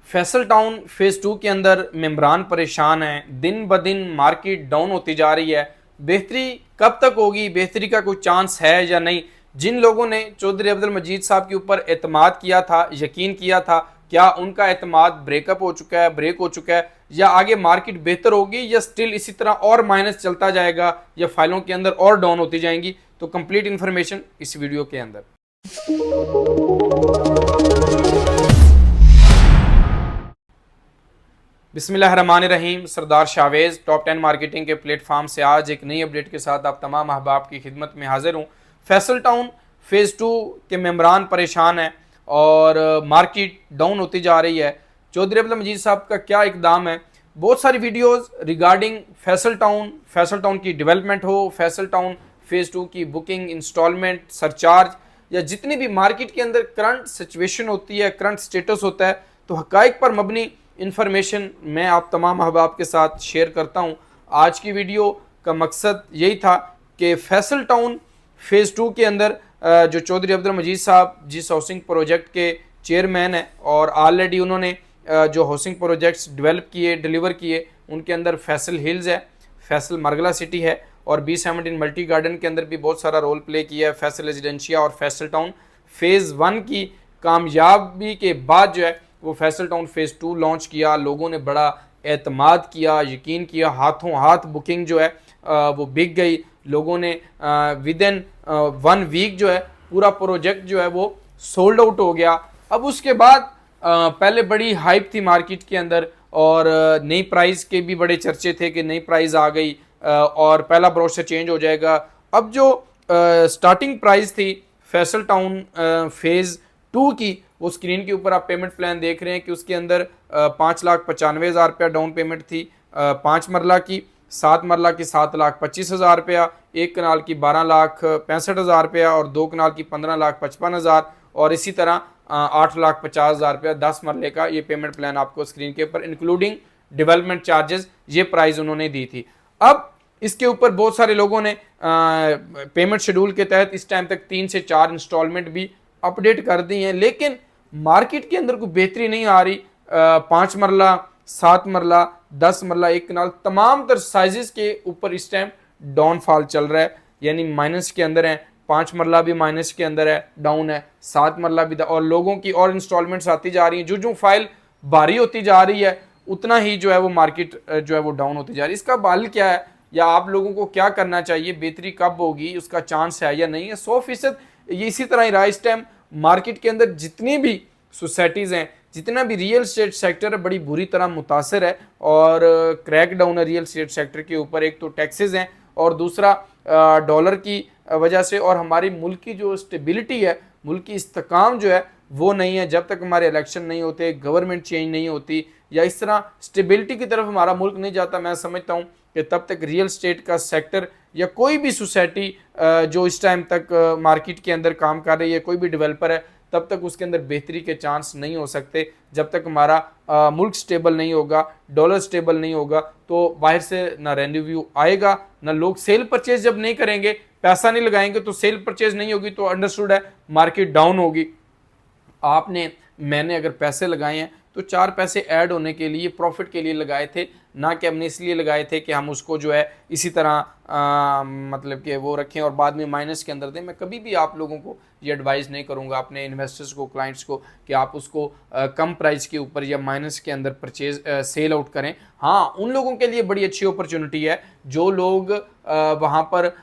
Faisal town phase 2 के अंदर मेम्बरान परेशान हैं, दिन ब दिन मार्केट डाउन होती जा रही है। बेहतरी कब तक होगी, बेहतरी का कोई चांस है या नहीं? जिन लोगों ने चौधरी अब्दुल मजीद साहब के ऊपर एतमाद किया था, यकीन किया था, क्या उनका एतमाद ब्रेकअप हो चुका है, ब्रेक हो चुका है, या आगे मार्केट बेहतर होगी या स्टिल इसी तरह और माइनस चलता जाएगा या फाइलों के अंदर और डाउन होती जाएंगी? तो कंप्लीट इन्फॉर्मेशन इस वीडियो के अंदर। बिस्मिल्लाहिर्रहमानिर्रहीम। सरदार शावेज़ टॉप 10 मार्केटिंग के प्लेटफॉर्म से आज एक नई अपडेट के साथ आप तमाम अहबाब की खिदमत में हाजिर हूँ। फैसल टाउन फेज़ 2 के मेम्बरान परेशान हैं और मार्केट डाउन होती जा रही है। चौधरी अब्दुल मजीद साहब का क्या इकदाम है? बहुत सारी वीडियोस रिगार्डिंग फैसल टाउन की डेवलपमेंट हो, फैसल टाउन फेज़ 2 की बुकिंग, इंस्टॉलमेंट, सरचार्ज या जितनी भी मार्केट के अंदर करंट सिचुएशन होती है, करंट स्टेटस होता है, तो हकाइक पर मबनी इन्फॉर्मेशन मैं आप तमाम अहबाब के साथ शेयर करता हूँ। आज की वीडियो का मकसद यही था कि फैसल टाउन फेज़ 2 के अंदर जो चौधरी अब्दुल मजीद साहब जिस हाउसिंग प्रोजेक्ट के चेयरमैन हैं और ऑलरेडी उन्होंने जो हाउसिंग प्रोजेक्ट्स डेवलप किए, डिलीवर किए, उनके अंदर फैसल हिल्स है, फैसल मरगला सिटी है और B17 मल्टी गार्डन के अंदर भी बहुत सारा रोल प्ले किया है। फैसल रेजिडेंशिया और फैसल टाउन फेज़ 1 की कामयाबी के बाद जो है वो फैसल टाउन फेज़ 2 लॉन्च किया। लोगों ने बड़ा एतमाद किया, यकीन किया, हाथों हाथ बुकिंग जो है वो बिक गई। लोगों ने विद इन 1 वीक जो है पूरा प्रोजेक्ट जो है वो सोल्ड आउट हो गया। अब उसके बाद पहले बड़ी हाइप थी मार्केट के अंदर और नई प्राइस के भी बड़े चर्चे थे कि नई प्राइस आ गई और पहला ब्रोशर चेंज हो जाएगा। अब जो स्टार्टिंग प्राइस थी फैसल टाउन फेज़ 2 की, वो स्क्रीन के ऊपर आप पेमेंट प्लान देख रहे हैं कि उसके अंदर 5,95,000 रुपया डाउन पेमेंट थी, 5 मरला की, 7 मरला की 7,25,000 रुपया, 1 कनाल की 12,65,000 रुपया और 2 कनाल की 15,55,000 और इसी तरह 8,50,000 रुपया 10 मरले का। ये पेमेंट प्लान आपको स्क्रीन के ऊपर इंक्लूडिंग डेवलपमेंट चार्जेस ये प्राइस उन्होंने दी थी। अब इसके ऊपर बहुत सारे लोगों ने पेमेंट शेड्यूल के तहत इस टाइम तक 3 से 4 इंस्टॉलमेंट भी अपडेट कर दी हैं, लेकिन मार्केट के अंदर कोई बेहतरी नहीं आ रही। 5 मरला, 7 मरला, 10 मरला, 1 कनाल तमाम तर साइजेस के ऊपर इस टाइम डाउनफॉल चल रहा है, यानी माइनस के अंदर है। 5 मरला भी माइनस के अंदर है, डाउन है, 7 मरला भी, और लोगों की और इंस्टॉलमेंट्स आती जा रही हैं। जो फाइल भारी होती जा रही है उतना ही जो है वो मार्केट जो है वो डाउन होती जा रही है। इसका हल क्या है या आप लोगों को क्या करना चाहिए, बेहतरी कब होगी, उसका चांस है या नहीं है? 100% ये इसी तरह ही रहा। इस टाइम मार्केट के अंदर जितनी भी सोसाइटीज़ हैं, जितना भी रियल स्टेट सेक्टर है, बड़ी बुरी तरह मुतासर है और क्रैक डाउन है रियल स्टेट सेक्टर के ऊपर। एक तो टैक्सेस हैं और दूसरा डॉलर की वजह से, और हमारी मुल्क की जो स्टेबिलिटी है, मुल्क की इस्तेकाम जो है वो नहीं है। जब तक हमारे इलेक्शन नहीं होते, गवर्नमेंट चेंज नहीं होती या इस तरह स्टेबिलिटी की तरफ हमारा मुल्क नहीं जाता, मैं समझता हूँ कि तब तक रियल स्टेट का सेक्टर या कोई भी सोसाइटी जो इस टाइम तक मार्केट के अंदर काम कर रही है, कोई भी डेवलपर है, तब तक उसके अंदर बेहतरी के चांस नहीं हो सकते। जब तक हमारा मुल्क स्टेबल नहीं होगा, डॉलर स्टेबल नहीं होगा, तो बाहर से ना रेवेन्यू आएगा, ना लोग सेल परचेज जब नहीं करेंगे, पैसा नहीं लगाएंगे तो सेल परचेज नहीं होगी, तो अंडरस्टूड है मार्केट डाउन होगी। मैंने अगर पैसे लगाए हैं तो 4 पैसे ऐड होने के लिए, प्रॉफिट के लिए लगाए थे, ना कि हमने इसलिए लगाए थे कि हम उसको जो है इसी तरह मतलब कि वो रखें और बाद में माइनस के अंदर दें। मैं कभी भी आप लोगों को ये एडवाइस नहीं करूंगा, अपने इन्वेस्टर्स को, क्लाइंट्स को, कि आप उसको कम प्राइस के ऊपर या माइनस के अंदर परचेज सेल आउट करें। हाँ, उन लोगों के लिए बड़ी अच्छी अपॉर्चुनिटी है जो लोग वहाँ पर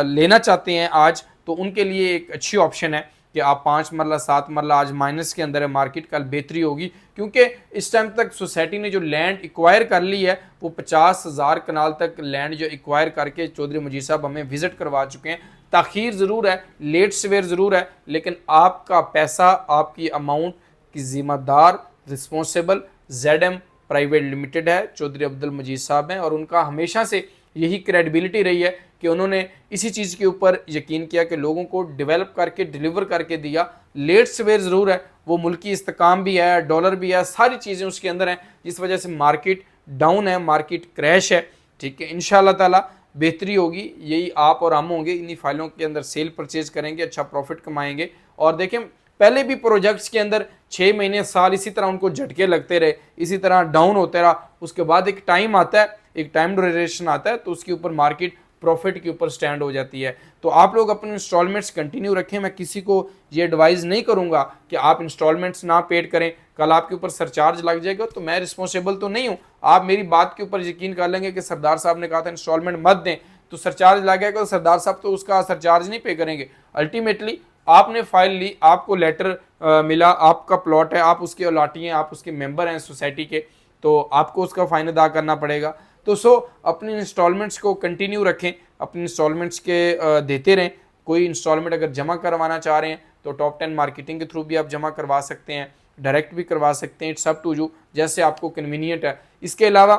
लेना चाहते हैं आज, तो उनके लिए एक अच्छी ऑप्शन है कि आप 5 मरला, 7 मरला, आज माइनस के अंदर है मार्केट, कल बेहतरी होगी। क्योंकि इस टाइम तक सोसाइटी ने जो लैंड एक्वायर कर ली है वो 50,000 कनाल तक लैंड जो एक्वायर करके चौधरी मजीद साहब हमें विजिट करवा चुके हैं। ताखीर ज़रूर है, लेट सवेर ज़रूर है, लेकिन आपका पैसा, आपकी अमाउंट की ज़िम्मेदार, रिस्पॉन्सिबल ZM प्राइवेट लिमिटेड है, चौधरी अब्दुल मजीद साहब हैं, और उनका हमेशा से यही क्रेडिबिलिटी रही है कि उन्होंने इसी चीज़ के ऊपर यकीन किया कि लोगों को डेवलप करके डिलीवर करके दिया। लेट सवेर ज़रूर है, वो मुल्की इस्तेकाम भी है, डॉलर भी है, सारी चीज़ें उसके अंदर हैं, जिस वजह से मार्केट डाउन है, मार्केट क्रैश है। ठीक है, इंशाअल्लाह ताला बेहतरी होगी, यही आप और हम होंगे, इन्हीं फाइलों के अंदर सेल परचेज करेंगे, अच्छा प्रॉफिट कमाएंगे। और देखें, पहले भी प्रोजेक्ट्स के अंदर 6 महीने साल इसी तरह उनको झटके लगते रहे, इसी तरह डाउन होते रहा, उसके बाद एक टाइम आता है, एक टाइम ड्यूरेशन आता है, तो उसके ऊपर मार्केट प्रॉफिट के ऊपर स्टैंड हो जाती है। तो आप लोग अपने इंस्टॉलमेंट्स कंटिन्यू रखें। मैं किसी को ये एडवाइस नहीं करूंगा कि आप इंस्टॉलमेंट्स ना पेड करें, कल आपके ऊपर सरचार्ज लग जाएगा तो मैं रिस्पॉन्सिबल तो नहीं हूं। आप मेरी बात के ऊपर यकीन कर लेंगे कि सरदार साहब ने कहा था इंस्टॉलमेंट मत दें, तो सरचार्ज लग जाएगा, तो सरदार साहब तो उसका सरचार्ज नहीं पे करेंगे। अल्टीमेटली आपने फाइल ली, आपको लेटर मिला, आपका प्लॉट है, आप उसके अलाटी हैं, आप उसके मेंबर हैं सोसाइटी के, तो आपको उसका फाइन अदा करना पड़ेगा। तो अपनी इंस्टॉलमेंट्स को कंटिन्यू रखें, अपनी इंस्टॉलमेंट्स के देते रहें। कोई इंस्टॉलमेंट अगर जमा करवाना चाह रहे हैं तो टॉप 10 मार्केटिंग के थ्रू भी आप जमा करवा सकते हैं, डायरेक्ट भी करवा सकते हैं, इट्स अप टू यू, जैसे आपको कन्वीनियंट है। इसके अलावा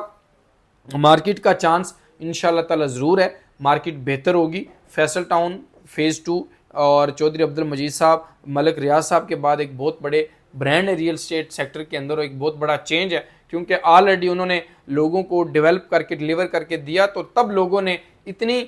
मार्केट का चांस इंशाल्लाह ताला ज़रूर है, मार्केट बेहतर होगी। फैसल टाउन फेज़ 2 और चौधरी अब्दुल मजीद साहब, मलिक रियाज साहब के बाद एक बहुत बड़े ब्रांड है रियल एस्टेट सेक्टर के अंदर, एक बहुत बड़ा चेंज है, क्योंकि ऑलरेडी उन्होंने लोगों को डेवलप करके डिलीवर करके दिया, तो तब लोगों ने इतनी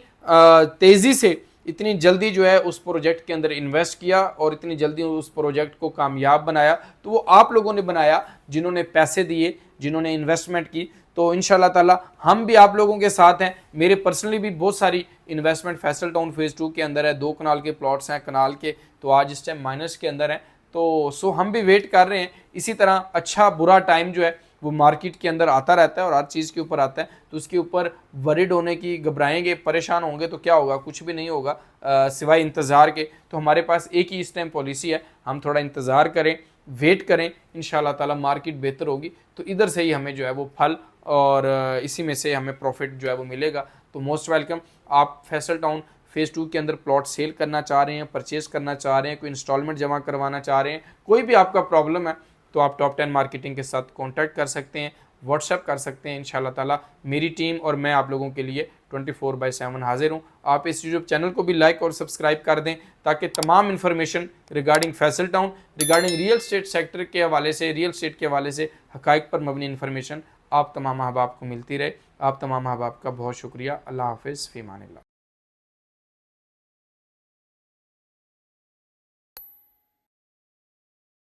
तेज़ी से, इतनी जल्दी जो है उस प्रोजेक्ट के अंदर इन्वेस्ट किया और इतनी जल्दी उस प्रोजेक्ट को कामयाब बनाया। तो वो आप लोगों ने बनाया जिन्होंने पैसे दिए, जिन्होंने इन्वेस्टमेंट की। तो इंशाल्लाह ताला हम भी आप लोगों के साथ हैं। मेरे पर्सनली भी बहुत सारी इन्वेस्टमेंट फैसल टाउन फेज़ 2 के अंदर है, 2 कनाल के प्लॉट्स हैं कनाल के, तो आज इस टाइम माइनस के अंदर हैं। तो हम भी वेट कर रहे हैं। इसी तरह अच्छा बुरा टाइम जो है वो मार्केट के अंदर आता रहता है और हर चीज़ के ऊपर आता है, तो उसके ऊपर वरिड होने की, घबराएंगे, परेशान होंगे तो क्या होगा, कुछ भी नहीं होगा सिवाय इंतज़ार के। तो हमारे पास एक ही इस टाइम पॉलिसी है, हम थोड़ा इंतज़ार करें, वेट करें, इंशाल्लाह ताला मार्केट बेहतर होगी तो इधर से ही हमें जो है वो फल और इसी में से हमें प्रॉफिट जो है वो मिलेगा। तो मोस्ट वेलकम। आप फैसल टाउन फेज़ 2 के अंदर प्लॉट सेल करना चाह रहे हैं, परचेज़ करना चाह रहे हैं, कोई इंस्टॉलमेंट जमा करवाना चाह रहे हैं, कोई भी आपका प्रॉब्लम है, तो आप टॉप 10 मार्केटिंग के साथ कांटेक्ट कर सकते हैं, व्हाट्सएप कर सकते हैं। इंशाल्लाह ताला मेरी टीम और मैं आप लोगों के लिए 24/7 हाजिर हूँ। आप इस यूट्यूब चैनल को भी लाइक और सब्सक्राइब कर दें, ताकि तमाम information regarding Faisal town, regarding real estate sector के हवाले से, रियल एस्टेट के हवाले से हक़ाइक़ पर मबनी इन्फॉर्मेशन आप तमाम अहबाब को मिलती रहे। आप तमाम अहबाब का बहुत शुक्रिया। अल्लाह हाफ़िज़, फ़ी अमानिल्लाह।